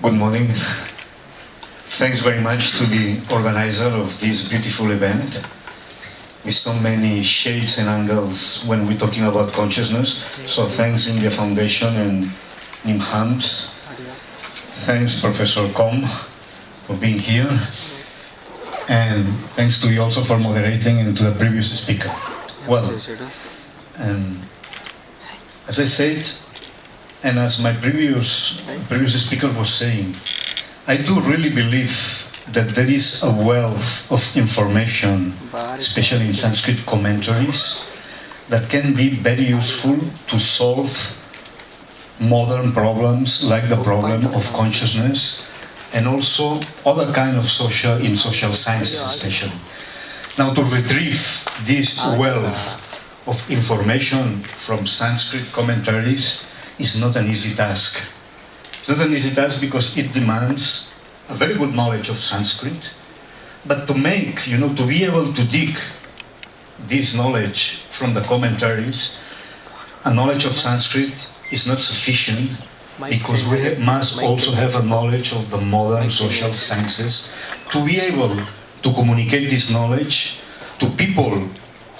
Good morning. Thanks very much to the organizer of this beautiful event, with so many shades and angles when we're talking about consciousness. So thanks India Foundation and NIMHAMS. Thanks Professor Com for being here. And thanks to you also for moderating and to the previous speaker. Well, as I said, and as my previous speaker was saying, I do really believe that there is a wealth of information, especially in Sanskrit commentaries, that can be very useful to solve modern problems like the problem of consciousness and also other kind of social sciences especially. Now, to retrieve this wealth of information from Sanskrit commentaries is not an easy task. It's not an easy task because it demands a very good knowledge of Sanskrit, but to be able to dig this knowledge from the commentaries, a knowledge of Sanskrit is not sufficient because we must also have a knowledge of the modern social sciences to be able to communicate this knowledge to people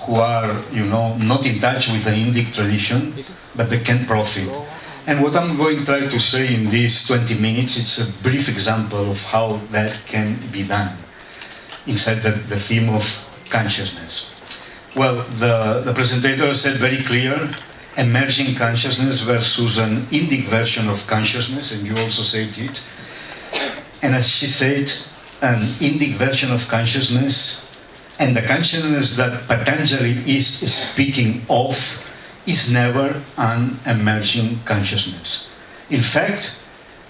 who are, not in touch with the Indic tradition, but they can profit. And what I'm going to try to say in these 20 minutes, it's a brief example of how that can be done inside the theme of consciousness. Well, the presenter said very clear, emerging consciousness versus an Indic version of consciousness, and you also said it. And as she said, an Indic version of consciousness, and the consciousness that Patanjali is speaking of is never an emerging consciousness. In fact,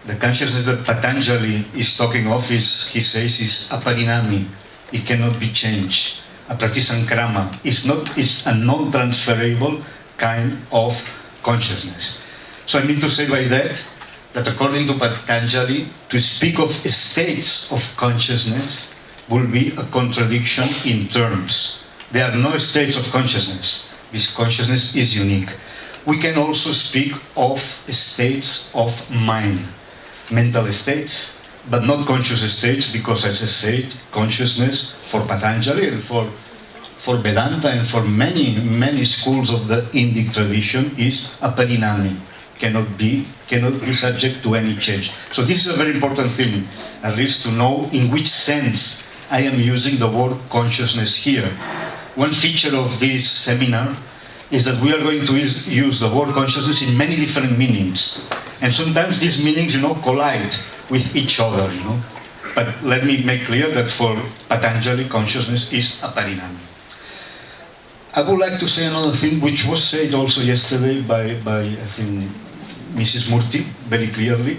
the consciousness that Patanjali is talking of he says, is aparinami. It cannot be changed. A pratisankrama. It's a non-transferable kind of consciousness. So I mean to say by that according to Patanjali, to speak of states of consciousness will be a contradiction in terms. There are no states of consciousness. This consciousness is unique. We can also speak of states of mind, mental states, but not conscious states, because as I said, consciousness for Patanjali and for Vedanta and for many schools of the Indic tradition is aparinami, cannot be subject to any change. So this is a very important thing, at least to know in which sense I am using the word consciousness here. One feature of this seminar is that we are going to use the word consciousness in many different meanings. And sometimes these meanings, collide with each other, But let me make clear that for Patanjali, consciousness is aparinami. I would like to say another thing, which was said also yesterday by I think, Mrs. Murthy, very clearly,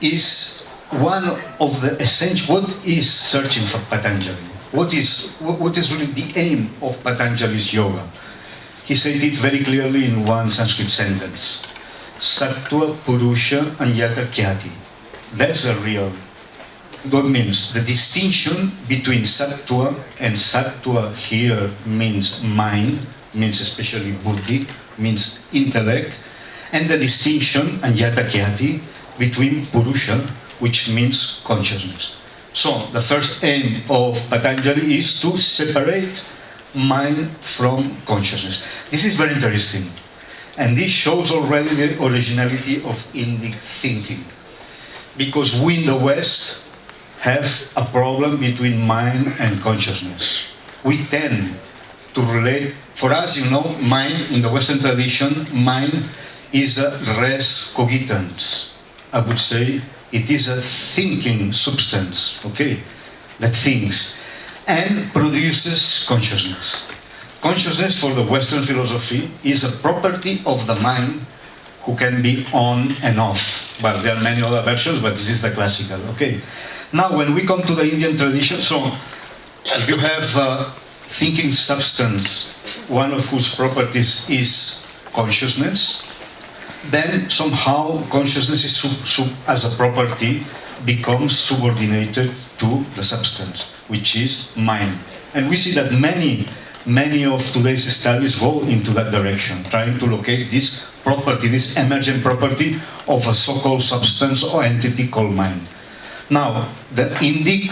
is one of the essential. What is searching for Patanjali? What is really the aim of Patanjali's yoga? He said it very clearly in one Sanskrit sentence: Sattva, Purusha, and Yata Khyati. That's the real. What means the distinction between Sattva, and Sattva here means mind, means especially buddhi, means intellect, and the distinction, and Yata Khyati, between Purusha, which means consciousness. So, the first aim of Patanjali is to separate mind from consciousness. This is very interesting. And this shows already the originality of Indic thinking. Because we in the West have a problem between mind and consciousness. We tend to relate, for us, mind, in the Western tradition, mind is a res cogitans. I would say it is a thinking substance, that thinks and produces consciousness. Consciousness, for the Western philosophy, is a property of the mind who can be on and off. Well, there are many other versions, but this is the classical, Now, when we come to the Indian tradition, so if you have a thinking substance, one of whose properties is consciousness, then somehow consciousness as a property becomes subordinated to the substance, which is mind. And we see that many many of today's studies go into that direction, trying to locate this property, this emergent property of a so-called substance or entity called mind. Now, the Indic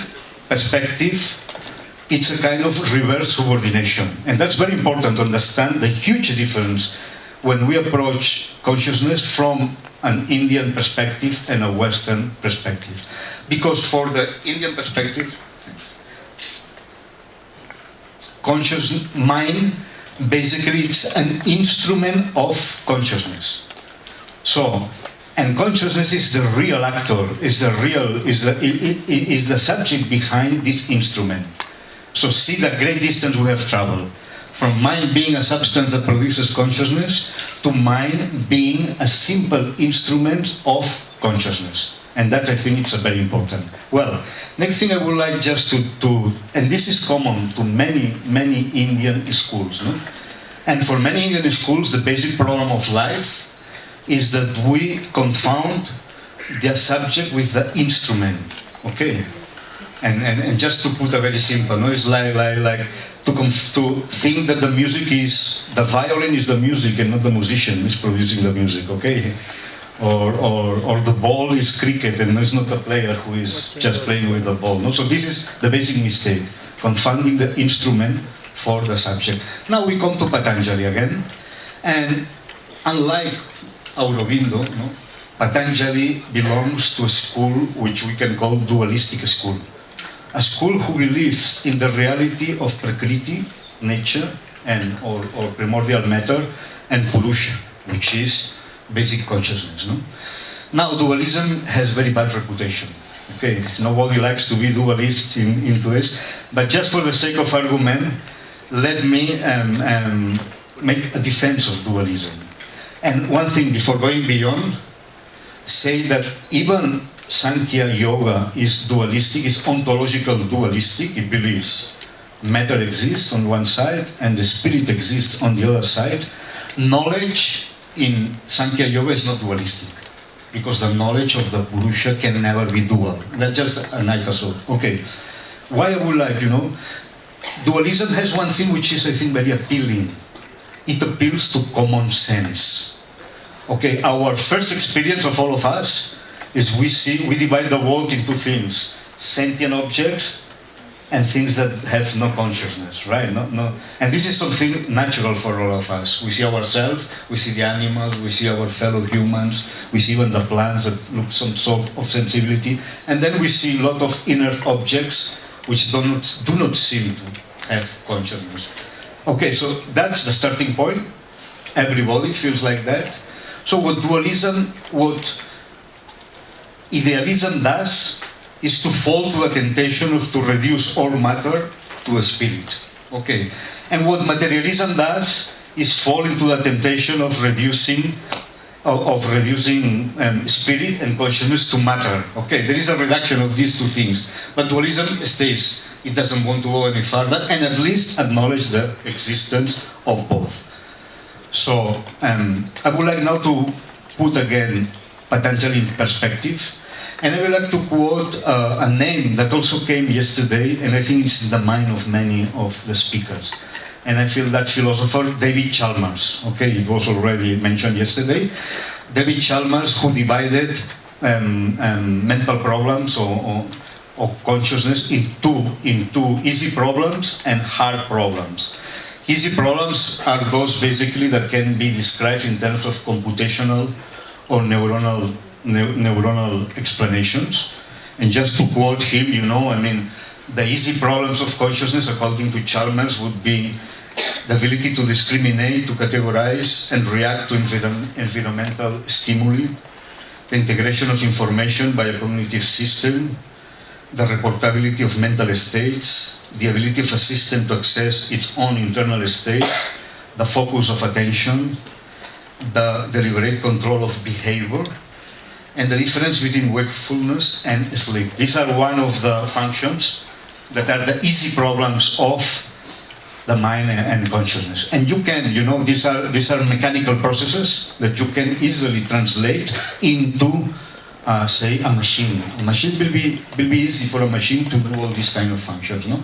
perspective, it's a kind of reverse subordination. And that's very important to understand the huge difference when we approach consciousness from an Indian perspective and a Western perspective. Because for the Indian perspective, conscious mind, basically it's an instrument of consciousness. So, and consciousness is the real actor, is the subject behind this instrument. So see the great distance we have traveled. From mind being a substance that produces consciousness to mind being a simple instrument of consciousness. And that I think it's very important. Well, next thing I would like just to and this is common to many Indian schools. No? And for many Indian schools, the basic problem of life is that we confound the subject with the instrument. Okay? And just to put a very simple, no, it's like to think that the music is, the violin is the music and not the musician is producing the music, okay? Or the ball is cricket and it's not the player who is just playing with the ball. No? So this is the basic mistake, confounding the instrument for the subject. Now we come to Patanjali again, and unlike Aurobindo, no, Patanjali belongs to a school which we can call dualistic school. A school who believes in the reality of Prakriti, nature, and or primordial matter, and Purusha, which is basic consciousness. No? Now, dualism has very bad reputation. Okay, nobody likes to be dualist into this, but just for the sake of argument, let me make a defense of dualism. And one thing before going beyond, say that even Sankhya Yoga is dualistic, is ontological dualistic. It believes matter exists on one side and the spirit exists on the other side. Knowledge in Sankhya Yoga is not dualistic, because the knowledge of the Purusha can never be dual. That's just an itasode. Okay. Why I would like, dualism has one thing which is, I think, very appealing. It appeals to common sense. Okay, our first experience of all of us is we divide the world into things: sentient objects and things that have no consciousness, right? No. And this is something natural for all of us. We see ourselves, we see the animals, we see our fellow humans, we see even the plants that look some sort of sensibility, and then we see a lot of inert objects which do not seem to have consciousness. Okay, so that's the starting point. Everybody feels like that. So what idealism does is to fall to the temptation of to reduce all matter to a spirit. Okay. And what materialism does is fall into the temptation of reducing spirit and consciousness to matter. Okay, there is a reduction of these two things. But dualism stays. It doesn't want to go any further and at least acknowledge the existence of both. So I would like now to put again Patanjali in perspective. And I would like to quote a name that also came yesterday, and I think it's in the mind of many of the speakers. And I feel that philosopher, David Chalmers, okay, it was already mentioned yesterday. David Chalmers, who divided mental problems or consciousness into easy problems and hard problems. Easy problems are those basically that can be described in terms of computational or neuronal explanations. And just to quote him, the easy problems of consciousness, according to Chalmers, would be the ability to discriminate, to categorize, and react to environmental stimuli, the integration of information by a cognitive system, the reportability of mental states, the ability of a system to access its own internal states, the focus of attention, the deliberate control of behavior, and the difference between wakefulness and sleep. These are one of the functions that are the easy problems of the mind and consciousness. And you can, these are mechanical processes that you can easily translate into, say, a machine. A machine will be easy for a machine to do all these kind of functions, no?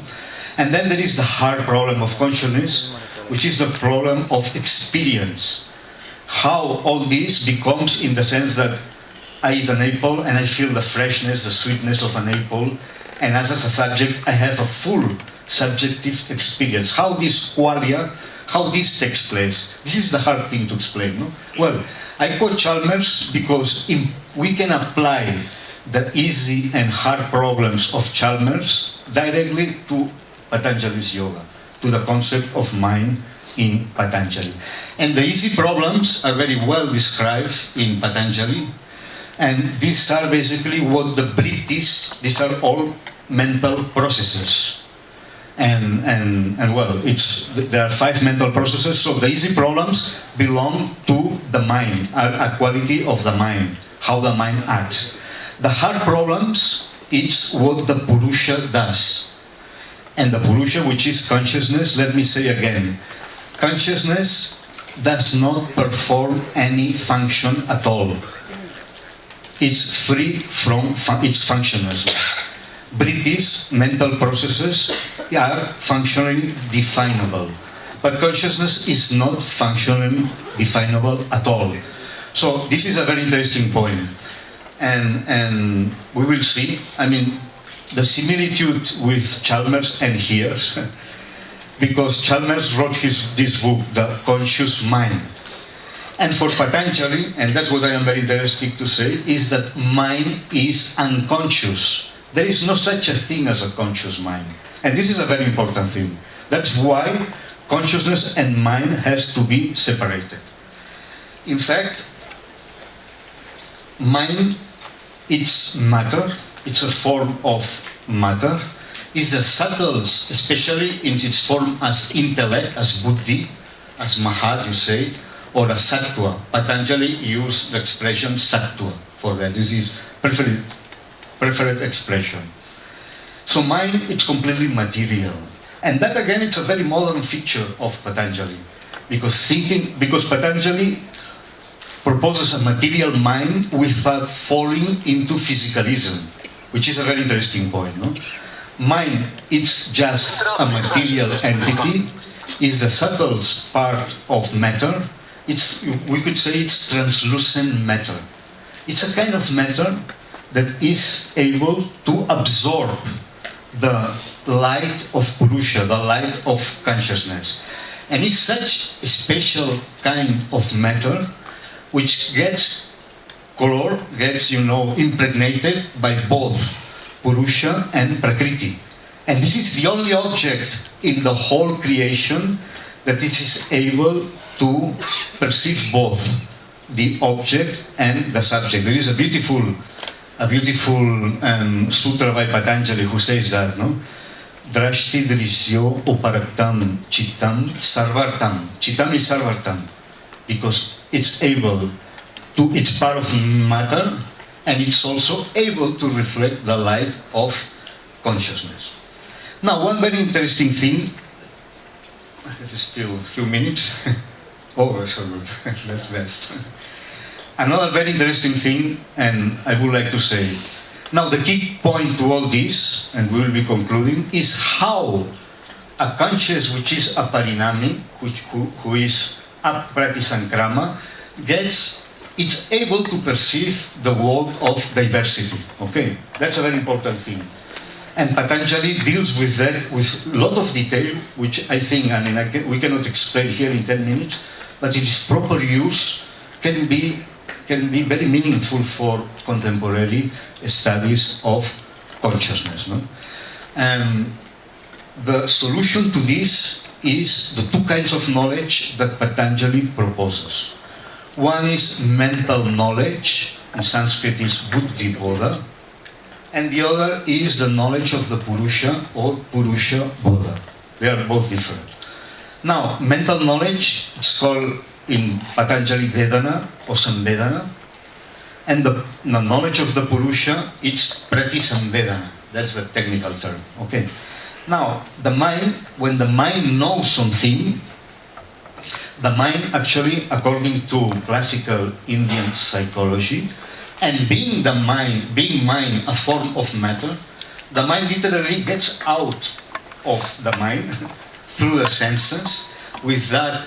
And then there is the hard problem of consciousness, which is the problem of experience. How all this becomes in the sense that I eat an apple and I feel the freshness, the sweetness of an apple, and as a subject I have a full subjective experience. How this qualia, how this takes place, this is the hard thing to explain. No? Well, I quote Chalmers because we can apply the easy and hard problems of Chalmers directly to Patanjali's yoga, to the concept of mind in Patanjali. And the easy problems are very well described in Patanjali, and these are basically what the British, these are all mental processes. And well, there are 5 mental processes, so the easy problems belong to the mind, are a quality of the mind, how the mind acts. The hard problems, it's what the Purusha does. And the Purusha, which is consciousness, let me say again, consciousness does not perform any function at all. It's free from its functionalness. British mental processes are functionally definable, but consciousness is not functionally definable at all. So this is a very interesting point, and we will see, I mean, the similitude with Chalmers and here, because Chalmers wrote this book, The Conscious Mind. And for Patanjali, and that's what I am very interested to say, is that mind is unconscious. There is no such a thing as a conscious mind. And this is a very important thing. That's why consciousness and mind has to be separated. In fact, mind, it's matter, it's a form of matter, is the subtles, especially in its form as intellect, as buddhi, as mahat, you say, or as sattva. Patanjali used the expression sattva for that. This is preferred expression. So mind, it's completely material. And that again, it's a very modern feature of Patanjali. Because Patanjali proposes a material mind without falling into physicalism, which is a very interesting point. No? Mind, it's just a material entity, is the subtlest part of matter. We could say it's translucent matter. It's a kind of matter that is able to absorb the light of Purusha, the light of consciousness. And it's such a special kind of matter which gets color, gets, impregnated by both Purusha and Prakriti. And this is the only object in the whole creation that it is able to perceive both the object and the subject. There is a beautiful sutra by Patanjali who says that, no? Drashti drisyo uparaktam chittam sarvartam. Chittam is sarvartam because it's part of matter, and it's also able to reflect the light of consciousness. Now, one very interesting thing, I have still a few minutes. Oh, that's so good. That's best. Another very interesting thing, and I would like to say, now the key point to all this, and we will be concluding, is how a conscious which is a parinami, who is apratisankrama, it's able to perceive the world of diversity. Okay, that's a very important thing. And Patanjali deals with that with a lot of detail, which I think, we cannot explain here in 10 minutes, but its proper use can be very meaningful for contemporary studies of consciousness. No? And the solution to this is the 2 kinds of knowledge that Patanjali proposes. One is mental knowledge, in Sanskrit is buddhi bodha, and the other is the knowledge of the Purusha or Purusha bodha. They are both different. Now, mental knowledge, it's called in Patanjali Vedana or Samvedana, and the knowledge of the Purusha, it's Pratisamvedana. That's the technical term. Okay. Now, the mind, when the mind knows something, the mind actually, according to classical Indian psychology, and being mind a form of matter, the mind literally gets out of the mind through the senses with that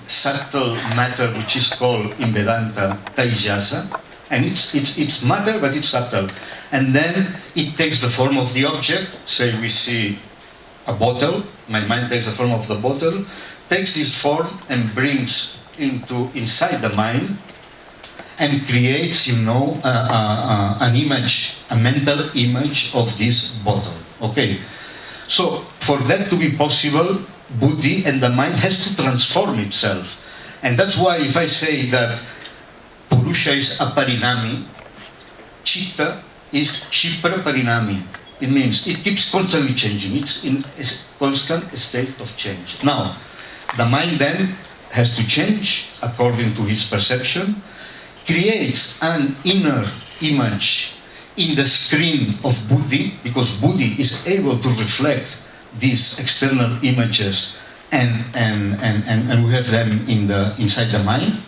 subtle matter which is called in Vedanta Taijasa, and it's matter but it's subtle, and then it takes the form of the object. Say we see a bottle, my mind takes the form of the bottle, takes this form and brings inside the mind and creates, an image, a mental image of this bottle. Okay, so for that to be possible, buddhi and the mind has to transform itself, and that's why if I say that Purusha is aparinami, Chitta is Kshipra parinami. It means it keeps constantly changing. It's in a constant state of change. Now, the mind then has to change according to its perception, creates an inner image in the screen of buddhi, because buddhi is able to reflect these external images, and we have them inside the mind.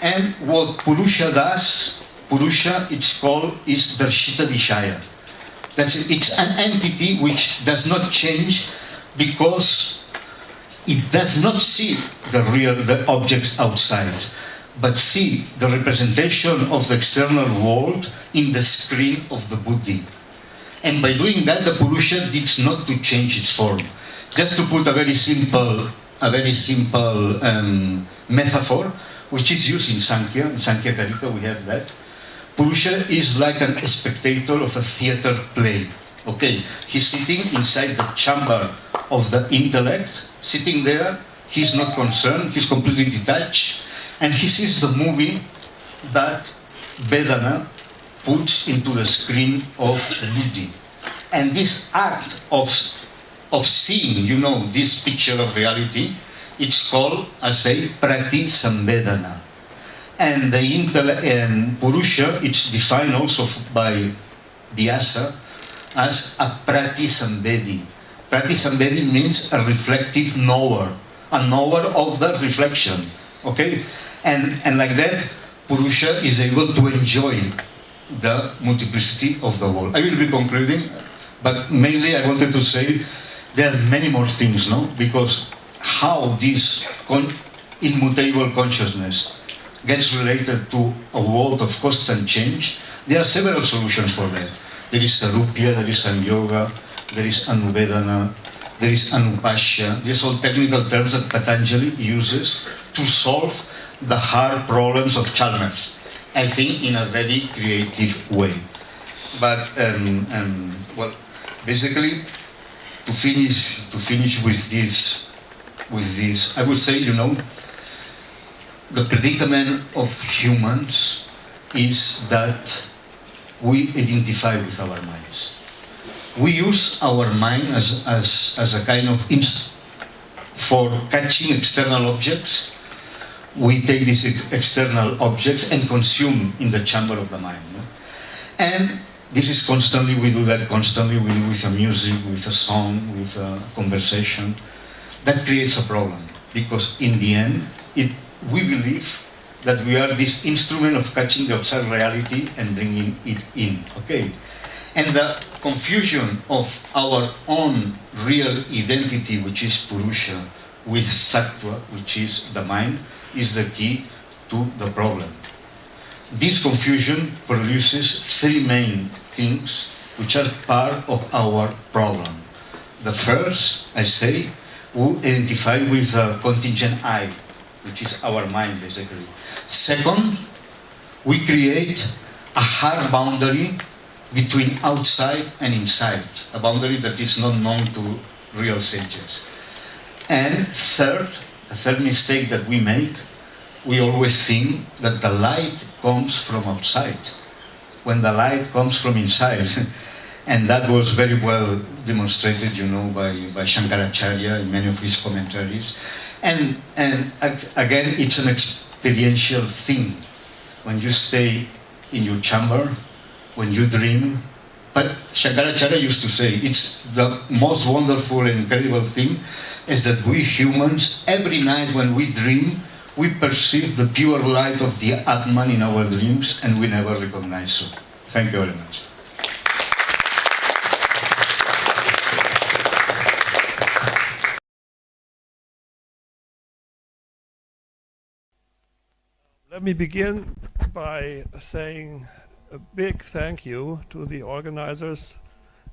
And what Purusha does, it's called is Darshita Vishaya. That's it. It's an entity which does not change because it does not see the objects outside, but see the representation of the external world in the screen of the buddhi. And by doing that, the Purusha needs not to change its form. Just to put a very simple metaphor, which is used in Sankhya Karika, we have that. Purusha is like a spectator of a theater play. Okay, he's sitting inside the chamber of the intellect, sitting there, he's not concerned, he's completely detached, and he sees the movie that Vedana puts into the screen of buddhi. And this act of seeing, this picture of reality, it's called, as a prati samvedana. And the Purusha, it's defined also by Vyasa as a prati samvedi. Prati samvedi means a reflective knower, a knower of the reflection. Okay? And like that, Purusha is able to enjoy the multiplicity of the world. I will be concluding, but mainly I wanted to say there are many more things, no? Because how this immutable consciousness gets related to a world of constant change, there are several solutions for that. There is Sarupya, there is Sanyoga, there is Anuvedana, there is Anupashya. These are all technical terms that Patanjali uses to solve the hard problems of Chalmers, I think in a very creative way. But, basically, to finish with this, I would say, the predicament of humans is that we identify with our minds. We use our mind as a kind of for catching external objects. We take these external objects and consume in the chamber of the mind. And this is constantly, we do that constantly, we do with a music, with a song, with a conversation. That creates a problem, because in the end, we believe that we are this instrument of catching the outside reality and bringing it in, okay? And the confusion of our own real identity, which is Purusha, with Sattva, which is the mind, is the key to the problem. This confusion produces three main things which are part of our problem. The first, I say, we identify with the contingent I, which is our mind, basically. Second, we create a hard boundary between outside and inside, a boundary that is not known to real sages. And third, the third mistake that we make, we always think that the light comes from outside, when the light comes from inside. And that was very well demonstrated, by Shankaracharya in many of his commentaries. And again, it's an experiential thing. When you stay in your chamber, when you dream, but Shankaracharya used to say, it's the most wonderful and incredible thing is that we humans, every night when we dream, we perceive the pure light of the Atman in our dreams, and we never recognize so. Thank you very much. Let me begin by saying a big thank you to the organizers,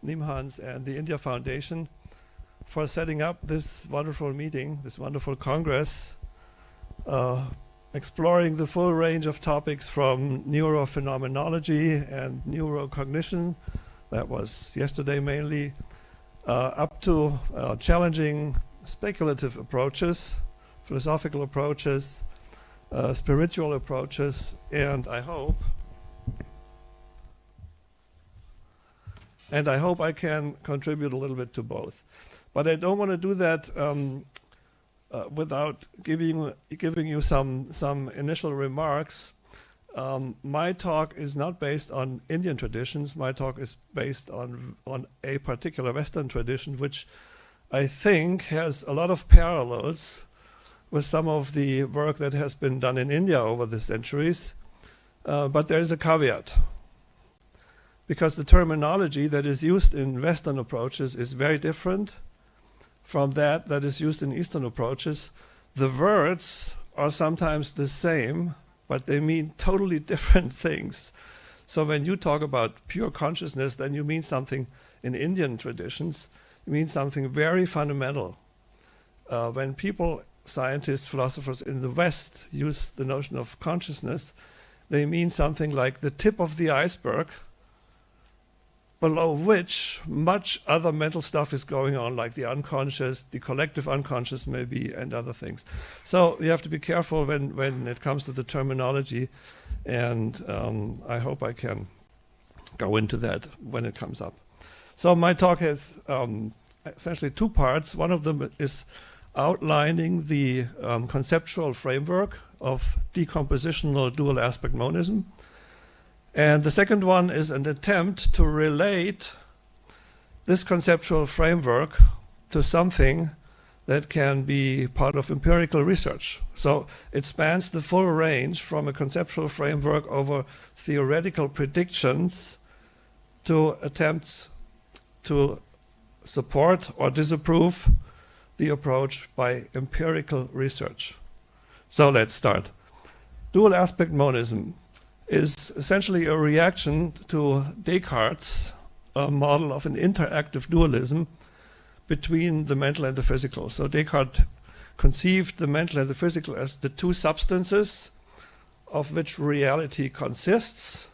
Nimhans and the India Foundation, for setting up this wonderful meeting, this wonderful congress, exploring the full range of topics from neurophenomenology and neurocognition, that was yesterday mainly, up to challenging speculative approaches, philosophical approaches, spiritual approaches, and I hope I can contribute a little bit to both. But I don't want to do that without giving you some initial remarks. My talk is not based on Indian traditions. My talk is based on a particular Western tradition, which I think has a lot of parallels with some of the work that has been done in India over the centuries. But there is a caveat, because the terminology that is used in Western approaches is very different from that is used in Eastern approaches. The words are sometimes the same, but they mean totally different things. So when you talk about pure consciousness, then you mean something in Indian traditions, you mean something very fundamental. When people, scientists, philosophers in the West use the notion of consciousness, they mean something like the tip of the iceberg, below which much other mental stuff is going on, like the unconscious, the collective unconscious maybe, and other things. So you have to be careful when it comes to the terminology, and I hope I can go into that when it comes up. So my talk has essentially two parts. One of them is outlining the conceptual framework of decompositional dual aspect monism. And the second one is an attempt to relate this conceptual framework to something that can be part of empirical research. So it spans the full range from a conceptual framework over theoretical predictions to attempts to support or disapprove the approach by empirical research. So let's start. Dual aspect monism is essentially a reaction to Descartes' model of an interactive dualism between the mental and the physical. So Descartes conceived the mental and the physical as the two substances of which reality consists,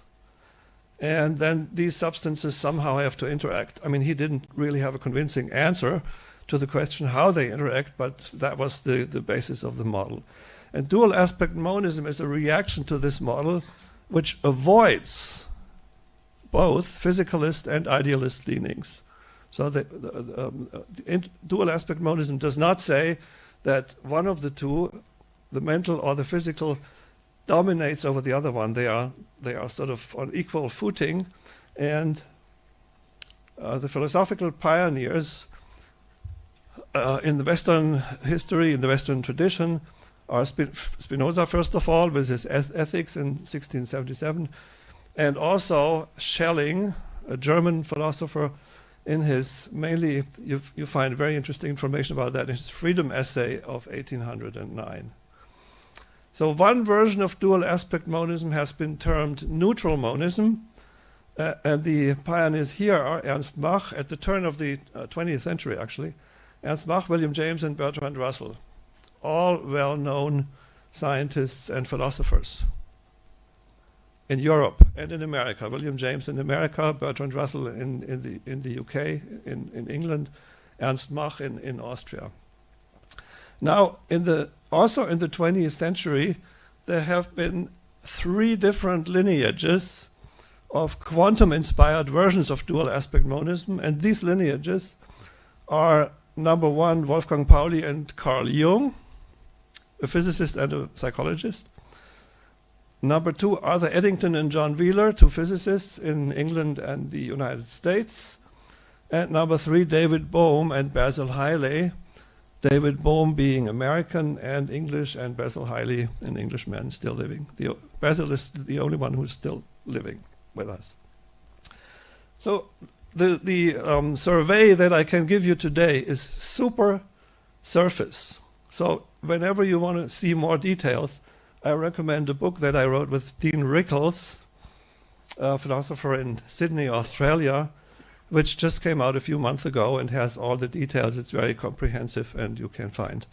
and then these substances somehow have to interact. I mean, he didn't really have a convincing answer to the question how they interact, but that was the basis of the model. And dual aspect monism is a reaction to this model, which avoids both physicalist and idealist leanings. So the dual aspect monism does not say that one of the two, the mental or the physical, dominates over the other one. They are sort of on equal footing, and the philosophical pioneers in the Western history, in the Western tradition, are Spinoza, first of all, with his Ethics in 1677, and also Schelling, a German philosopher, in his, mainly, you find very interesting information about that in his Freedom Essay of 1809. So one version of dual aspect monism has been termed neutral monism, and the pioneers here are Ernst Mach, at the turn of the 20th century actually, Ernst Mach, William James, and Bertrand Russell, all well-known scientists and philosophers in Europe and in America. William James in America, Bertrand Russell in the UK, in England, Ernst Mach in Austria. Now, also in the 20th century, there have been three different lineages of quantum-inspired versions of dual aspect monism, and these lineages are, number one, Wolfgang Pauli and Carl Jung, a physicist and a psychologist. Number two, Arthur Eddington and John Wheeler, two physicists in England and the United States. And number three, David Bohm and Basil Hiley. David Bohm being American and English, and Basil Hiley, an Englishman still living. Basil is the only one who's still living with us. So the survey that I can give you today is super surface. So whenever you want to see more details, I recommend a book that I wrote with Dean Rickles, a philosopher in Sydney, Australia, which just came out a few months ago and has all the details. It's very comprehensive and you can find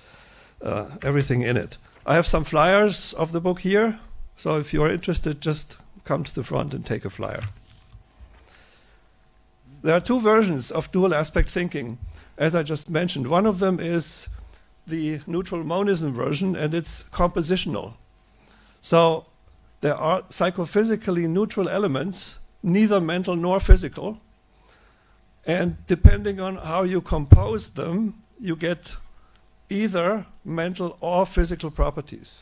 everything in it. I have some flyers of the book here, so if you're interested, just come to the front and take a flyer. There are two versions of dual aspect thinking, as I just mentioned. One of them is the neutral monism version, and it's compositional. So there are psychophysically neutral elements, neither mental nor physical, and depending on how you compose them, you get either mental or physical properties.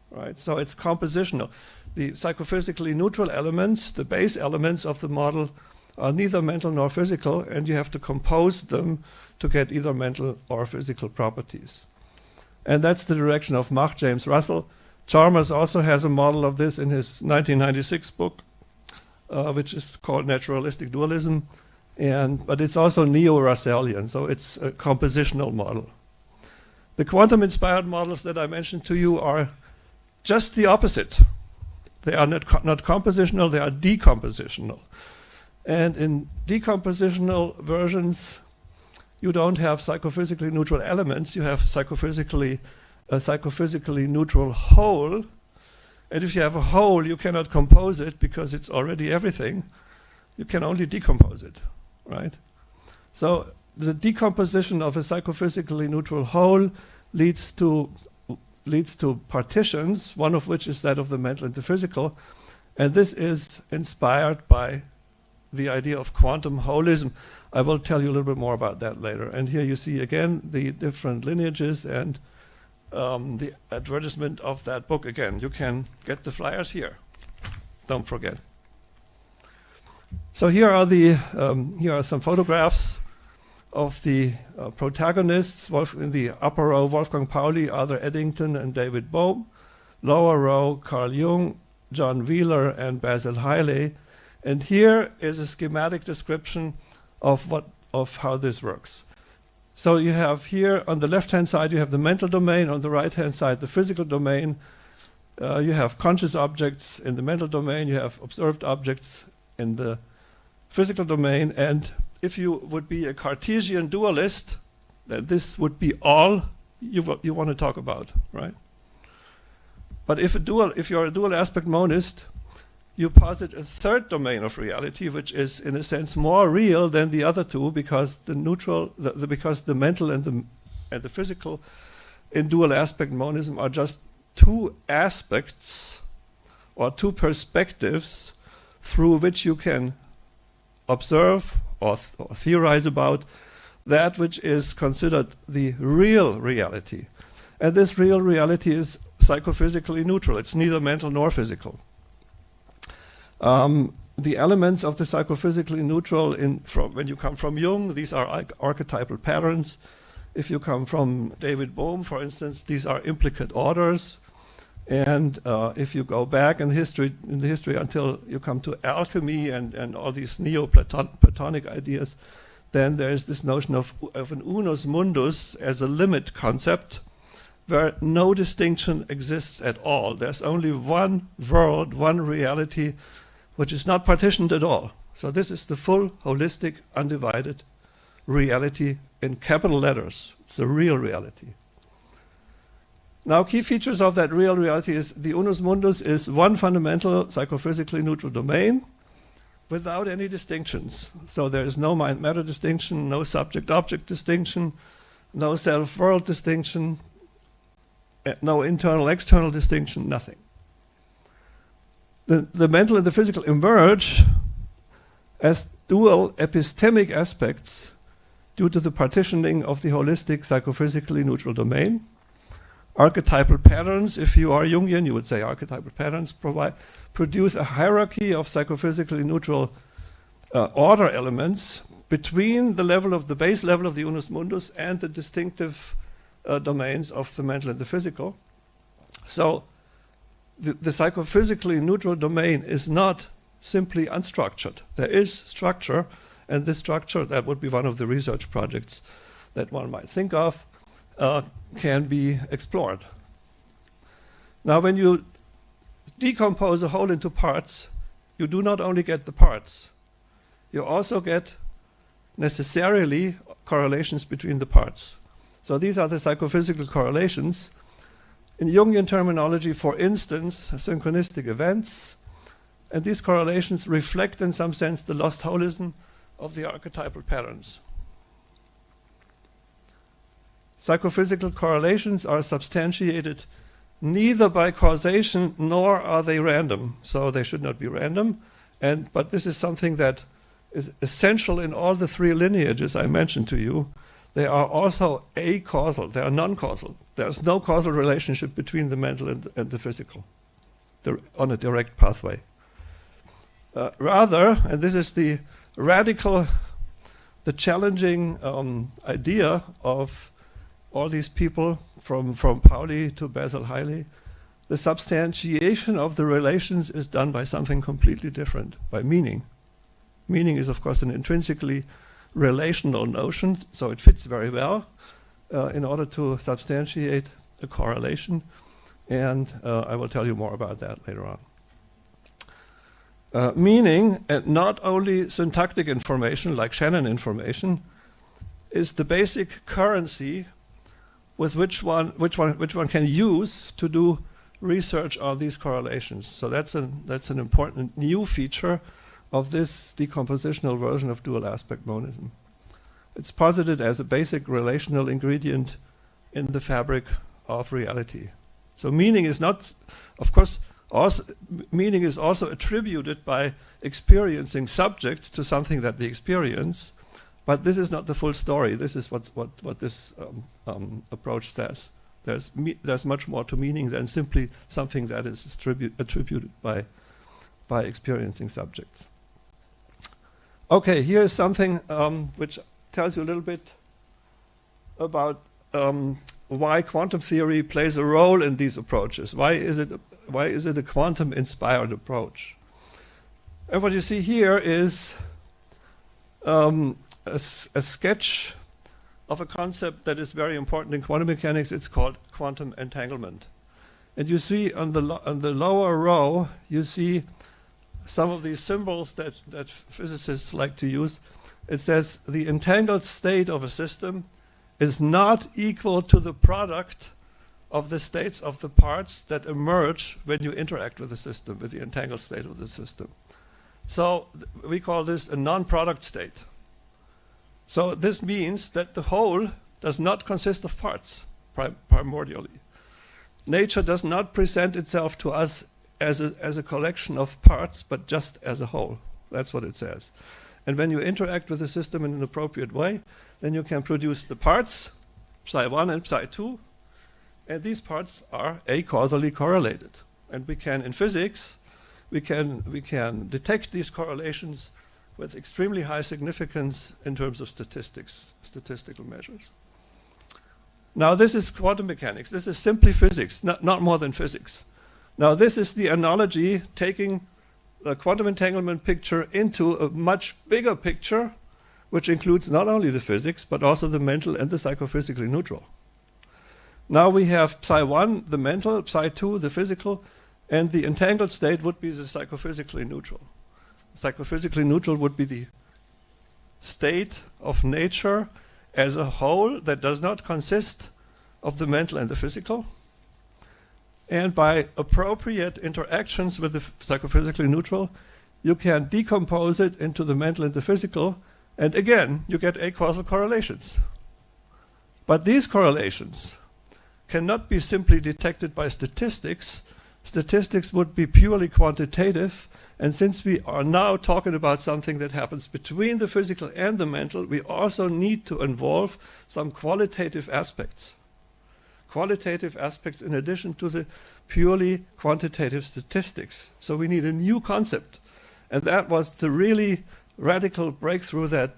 Right? So it's compositional. The psychophysically neutral elements, the base elements of the model, are neither mental nor physical, and you have to compose them to get either mental or physical properties. And that's the direction of Mach, James Russell. Chalmers also has a model of this in his 1996 book, which is called Naturalistic Dualism, but it's also neo-Russellian, so it's a compositional model. The quantum-inspired models that I mentioned to you are just the opposite. They are not compositional, they are decompositional. And in decompositional versions, you don't have psychophysically neutral elements, you have a psychophysically neutral whole. And if you have a whole, you cannot compose it because it's already everything. You can only decompose it, right? So the decomposition of a psychophysically neutral whole leads to partitions, one of which is that of the mental and the physical. And this is inspired by the idea of quantum holism. I will tell you a little bit more about that later. And here you see again the different lineages and the advertisement of that book again. You can get the flyers here. Don't forget. So here are some photographs of the protagonists. In the upper row, Wolfgang Pauli, Arthur Eddington, and David Bohm. Lower row, Carl Jung, John Wheeler, and Basil Hiley. And here is a schematic description of how this works. So you have here on the left-hand side, you have the mental domain. On the right-hand side, the physical domain. You have conscious objects in the mental domain. You have observed objects in the physical domain. And if you would be a Cartesian dualist, then this would be all you want to talk about, right? But if you're a dual aspect monist, you posit a third domain of reality, which is in a sense more real than the other two, because the mental and the physical in dual aspect monism are just two aspects or two perspectives through which you can observe or theorize about that which is considered the real reality. And this real reality is psychophysically neutral. It's neither mental nor physical. The elements of the psychophysically neutral, when you come from Jung, these are archetypal patterns. If you come from David Bohm, for instance, these are implicate orders. And if you go back in the history until you come to alchemy and all these Neo-Platonic ideas, then there is this notion of an Unus Mundus as a limit concept, where no distinction exists at all. There's only one world, one reality, which is not partitioned at all. So this is the full, holistic, undivided reality in capital letters. It's the real reality. Now, key features of that real reality is the Unus Mundus is one fundamental psychophysically neutral domain without any distinctions. So there is no mind-matter distinction, no subject-object distinction, no self-world distinction, no internal-external distinction, nothing. The mental and the physical emerge as dual epistemic aspects due to the partitioning of the holistic psychophysically neutral domain. Archetypal patterns, if you are Jungian, you would say archetypal patterns produce a hierarchy of psychophysically neutral order elements between the base level of the Unus Mundus and the distinctive domains of the mental and the physical. So the psychophysically neutral domain is not simply unstructured. There is structure, and this structure, that would be one of the research projects that one might think of, can be explored. Now, when you decompose a whole into parts, you do not only get the parts, you also get necessarily correlations between the parts. So these are the psychophysical correlations. In Jungian terminology, for instance, synchronistic events, and these correlations reflect in some sense the lost holism of the archetypal patterns. Psychophysical correlations are substantiated neither by causation nor are they random, so they should not be random. But this is something that is essential in all the three lineages I mentioned to you. They are also acausal, they are non-causal. There's no causal relationship between the mental and the physical on a direct pathway. Rather, and this is the radical, the challenging idea of all these people from Pauli to Basil Hiley, the substantiation of the relations is done by something completely different, by meaning. Meaning is, of course, an intrinsically relational notion, so it fits very well in order to substantiate a correlation, and I will tell you more about that later on. Meaning, and not only syntactic information like Shannon information, is the basic currency with which one can use to do research on these correlations. So that's an important new feature of this decompositional version of dual aspect monism. It's posited as a basic relational ingredient in the fabric of reality. So meaning is not, of course, also, meaning is also attributed by experiencing subjects to something that they experience, but this is not the full story. This is what this approach says. There's much more to meaning than simply something that is attributed by experiencing subjects. Okay, here is something which tells you a little bit about why quantum theory plays a role in these approaches. Why is it a quantum-inspired approach? And what you see here is a sketch of a concept that is very important in quantum mechanics. It's called quantum entanglement. And you see on the lower row, you see some of these symbols that physicists like to use. It says the entangled state of a system is not equal to the product of the states of the parts that emerge when you interact with the system, with the entangled state of the system. So we call this a non-product state. So this means that the whole does not consist of parts, primordially. Nature does not present itself to us as a collection of parts, but just as a whole. That's what it says. And when you interact with the system in an appropriate way, then you can produce the parts, psi1 and psi2, and these parts are acausally correlated. And we can, in physics, we can detect these correlations with extremely high significance in terms of statistical measures. Now this is quantum mechanics. This is simply physics, not more than physics. Now this is the analogy taking the quantum entanglement picture into a much bigger picture, which includes not only the physics, but also the mental and the psychophysically neutral. Now we have psi1, the mental, psi2, the physical, and the entangled state would be the psychophysically neutral. Psychophysically neutral would be the state of nature as a whole that does not consist of the mental and the physical. And by appropriate interactions with the psychophysically neutral, you can decompose it into the mental and the physical, and again, you get acausal correlations. But these correlations cannot be simply detected by statistics. Statistics would be purely quantitative, and since we are now talking about something that happens between the physical and the mental, we also need to involve some qualitative aspects. Qualitative aspects in addition to the purely quantitative statistics. So we need a new concept. And that was the really radical breakthrough that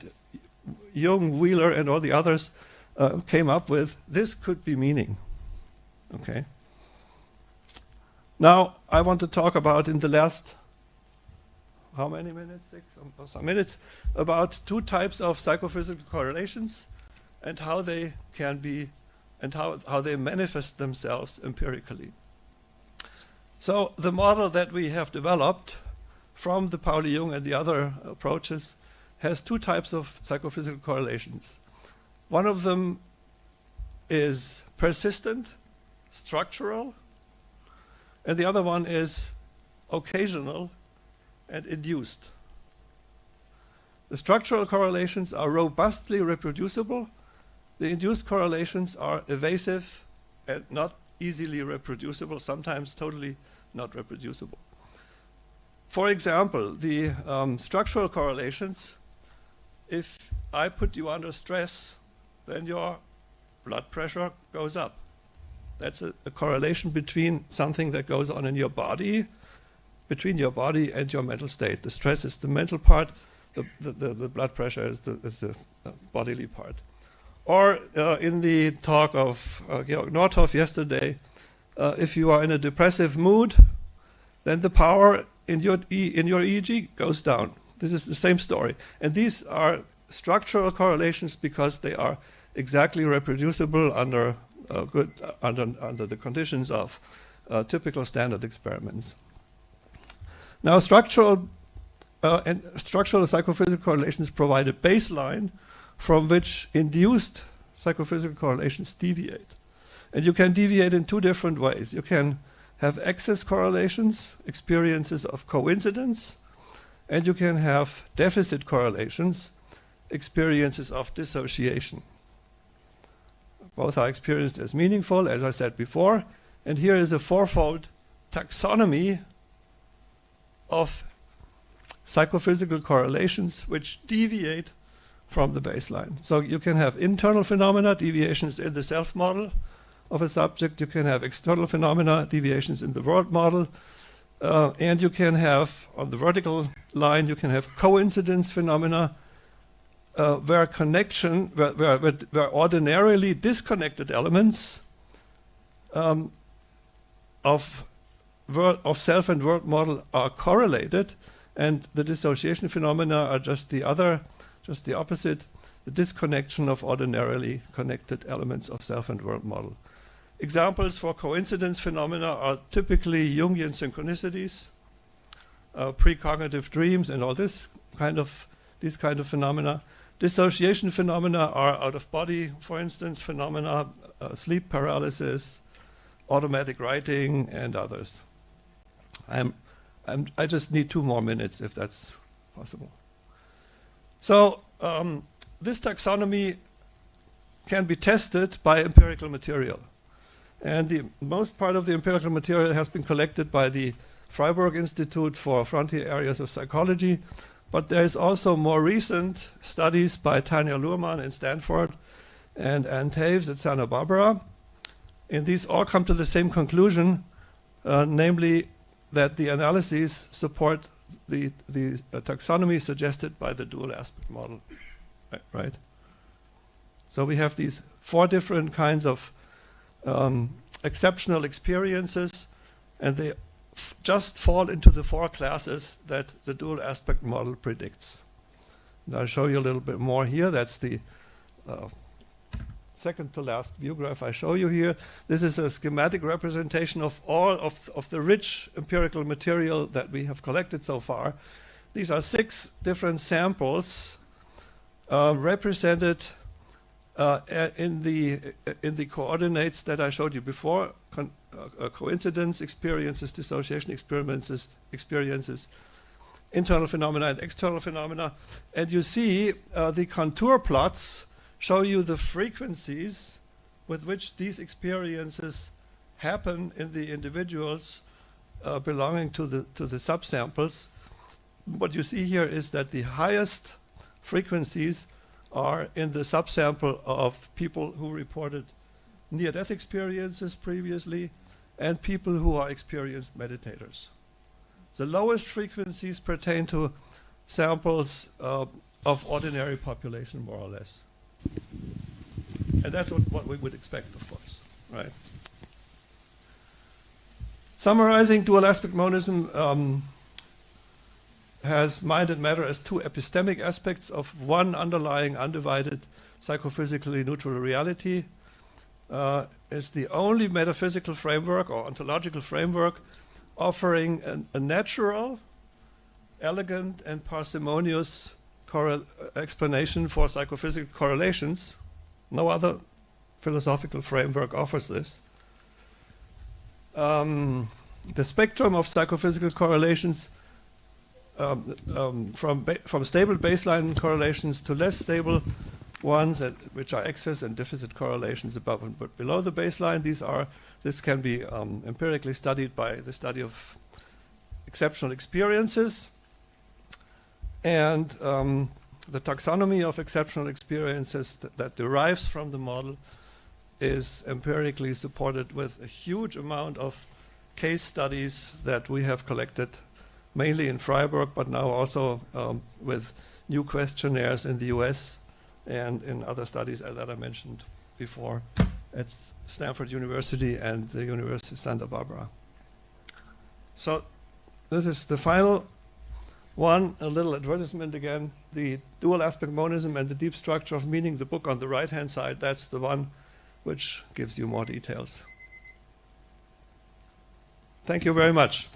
Jung, Wheeler, and all the others came up with. This could be meaning. Okay. Now, I want to talk about in the last, how many minutes? 6 or some minutes, about two types of psychophysical correlations and how they can be, and how they manifest themselves empirically. So the model that we have developed from the Pauli Jung and the other approaches has two types of psychophysical correlations. One of them is persistent, structural, and the other one is occasional and induced. The structural correlations are robustly reproducible. The induced correlations are evasive and not easily reproducible, sometimes totally not reproducible. For example, the structural correlations, if I put you under stress, then your blood pressure goes up. That's a correlation between something that goes on in your body, between your body and your mental state. The stress is the mental part, the blood pressure is the bodily part. Or in the talk of Georg Nordhoff yesterday, if you are in a depressive mood, then the power in your EEG goes down. This is the same story. And these are structural correlations because they are exactly reproducible under under the conditions of typical standard experiments. Now, structural psychophysical correlations provide a baseline from which induced psychophysical correlations deviate. And you can deviate in two different ways. You can have excess correlations, experiences of coincidence, and you can have deficit correlations, experiences of dissociation. Both are experienced as meaningful, as I said before, and here is a fourfold taxonomy of psychophysical correlations which deviate from the baseline. So you can have internal phenomena, deviations in the self model of a subject. You can have external phenomena, deviations in the world model. And you can have, on the vertical line, you can have coincidence phenomena where ordinarily disconnected elements of self and world model are correlated, and the dissociation phenomena are just the opposite, the disconnection of ordinarily connected elements of self and world model. Examples for coincidence phenomena are typically Jungian synchronicities, precognitive dreams, and all these kind of phenomena. Dissociation phenomena are out-of-body, for instance, phenomena, sleep paralysis, automatic writing, and others. I just need 2 more minutes, if that's possible. So this taxonomy can be tested by empirical material. And the most part of the empirical material has been collected by the Freiburg Institute for Frontier Areas of Psychology. But there is also more recent studies by Tanya Luhrmann in Stanford and Ann Taves at Santa Barbara. And these all come to the same conclusion, namely that the analyses support the taxonomy suggested by the dual aspect model, right? So we have these 4 different kinds of exceptional experiences, and they just fall into the 4 classes that the dual aspect model predicts. And I'll show you a little bit more here. That's the second to last view graph I show you here. This is a schematic representation of all of the rich empirical material that we have collected so far. These are 6 different samples represented in the coordinates that I showed you before. Coincidence experiences, dissociation experiences, internal phenomena and external phenomena. And you see the contour plots show you the frequencies with which these experiences happen in the individuals belonging to the subsamples. What you see here is that the highest frequencies are in the subsample of people who reported near-death experiences previously and people who are experienced meditators. The lowest frequencies pertain to samples of ordinary population, more or less. And that's what we would expect, of course, right? Summarizing, dual aspect monism has mind and matter as 2 epistemic aspects of one underlying undivided psychophysically neutral reality. It's the only metaphysical framework or ontological framework offering a natural, elegant, and parsimonious explanation for psychophysical correlations. No other philosophical framework offers this. The spectrum of psychophysical correlations from stable baseline correlations to less stable ones, which are excess and deficit correlations above and below the baseline. This can be empirically studied by the study of exceptional experiences. And the taxonomy of exceptional experiences that derives from the model is empirically supported with a huge amount of case studies that we have collected, mainly in Freiburg, but now also with new questionnaires in the US and in other studies that I mentioned before at Stanford University and the University of Santa Barbara. So this is the final one, a little advertisement again. The dual aspect monism and the deep structure of meaning, the book on the right-hand side, that's the one which gives you more details. Thank you very much.